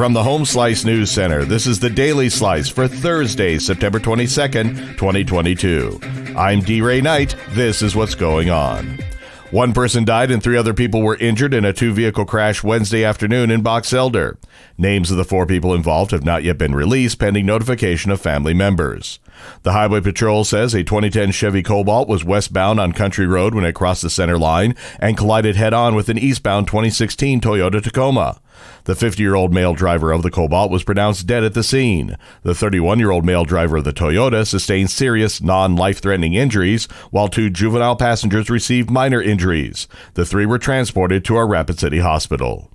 From the Home Slice News Center, this is the Daily Slice for Thursday, September 22nd, 2022. I'm D-Ray Knight. This is what's going on. One person died and 3 other people were injured in a 2-vehicle crash Wednesday afternoon in Box Elder. Names of the 4 people involved have not yet been released, pending notification of family members. The Highway Patrol says a 2010 Chevy Cobalt was westbound on Country Road when it crossed the center line and collided head-on with an eastbound 2016 Toyota Tacoma. The 50-year-old male driver of the Cobalt was pronounced dead at the scene. The 31-year-old male driver of the Toyota sustained serious, non-life-threatening injuries, while 2 juvenile passengers received minor injuries. The 3 were transported to our Rapid City Hospital.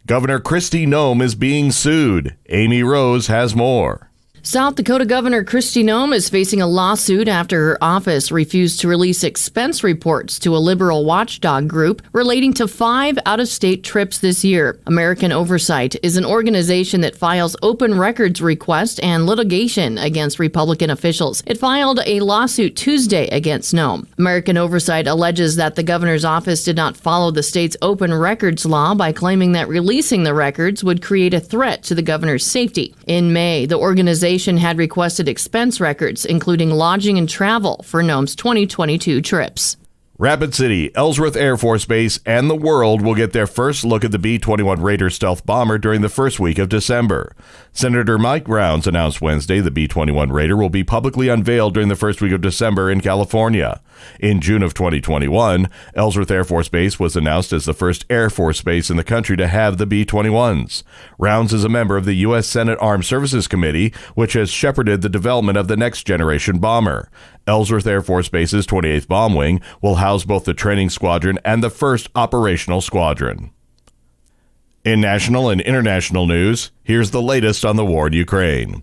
Governor Christie Gnome is being sued. Amy Rose has more. South Dakota Governor Christie Gnome is facing a lawsuit after her office refused to release expense reports to a liberal watchdog group relating to 5 out-of-state trips this year. American Oversight is an organization that files open records requests and litigation against Republican officials. It filed a lawsuit Tuesday against Noem. American Oversight alleges that the governor's office did not follow the state's open records law by claiming that releasing the records would create a threat to the governor's safety. In May, the organization had requested expense records, including lodging and travel, for Noem's 2022 trips. Rapid City, Ellsworth Air Force Base, and the world will get their first look at the B-21 Raider stealth bomber during the first week of December. Senator Mike Rounds announced Wednesday the B-21 Raider will be publicly unveiled during the first week of December in California. In June of 2021, Ellsworth Air Force Base was announced as the first Air Force base in the country to have the B-21s. Rounds is a member of the U.S. Senate Armed Services Committee, which has shepherded the development of the next-generation bomber. Ellsworth Air Force Base's 28th Bomb Wing will house both the training squadron and the first operational squadron. In national and international news, here's the latest on the war in Ukraine.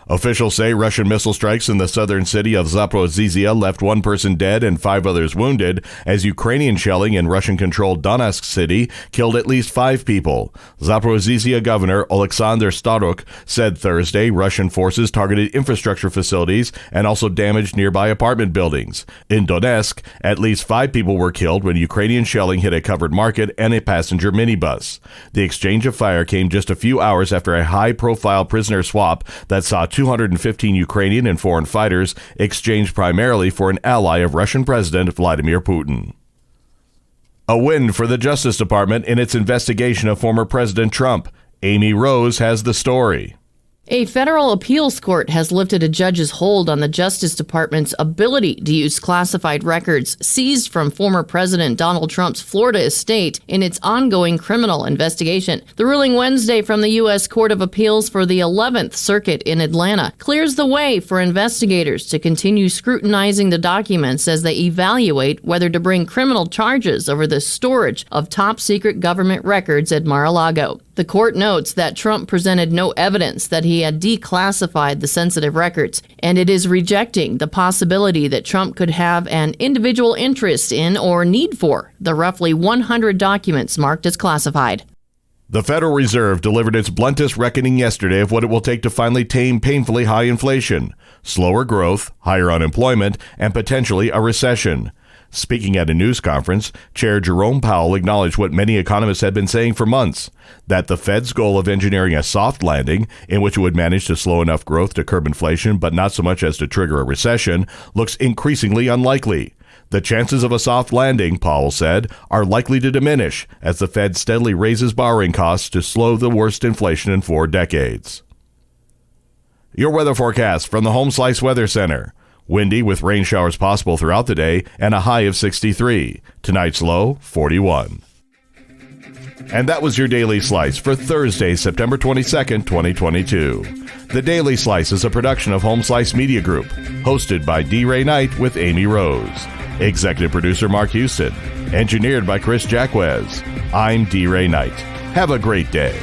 Officials say Russian missile strikes in the southern city of Zaporizhzhia left 1 person dead and 5 others wounded, as Ukrainian shelling in Russian-controlled Donetsk city killed at least 5 people. Zaporizhzhia Governor Oleksandr Staruk said Thursday Russian forces targeted infrastructure facilities and also damaged nearby apartment buildings. In Donetsk, at least 5 people were killed when Ukrainian shelling hit a covered market and a passenger minibus. The exchange of fire came just a few hours after a high-profile prisoner swap that saw 215 Ukrainian and foreign fighters exchanged primarily for an ally of Russian President Vladimir Putin. A win for the Justice Department in its investigation of former President Trump. Amy Rose has the story. A federal appeals court has lifted a judge's hold on the Justice Department's ability to use classified records seized from former President Donald Trump's Florida estate in its ongoing criminal investigation. The ruling Wednesday from the U.S. Court of Appeals for the 11th Circuit in Atlanta clears the way for investigators to continue scrutinizing the documents as they evaluate whether to bring criminal charges over the storage of top-secret government records at Mar-a-Lago. The court notes that Trump presented no evidence that he had declassified the sensitive records, and it is rejecting the possibility that Trump could have an individual interest in or need for the roughly 100 documents marked as classified. The Federal Reserve delivered its bluntest reckoning yesterday of what it will take to finally tame painfully high inflation, slower growth, higher unemployment, and potentially a recession. Speaking at a news conference, Chair Jerome Powell acknowledged what many economists had been saying for months, that the Fed's goal of engineering a soft landing, in which it would manage to slow enough growth to curb inflation but not so much as to trigger a recession, looks increasingly unlikely. The chances of a soft landing, Powell said, are likely to diminish as the Fed steadily raises borrowing costs to slow the worst inflation in 4 decades. Your weather forecast from the Home Slice Weather Center. Windy with rain showers possible throughout the day and a high of 63. Tonight's low, 41. And that was your Daily Slice for Thursday, September 22nd, 2022. The Daily Slice is a production of Home Slice Media Group, hosted by D-Ray Knight with Amy Rose. Executive producer Mark Houston. Engineered by Chris Jacquez. I'm D-Ray Knight. Have a great day.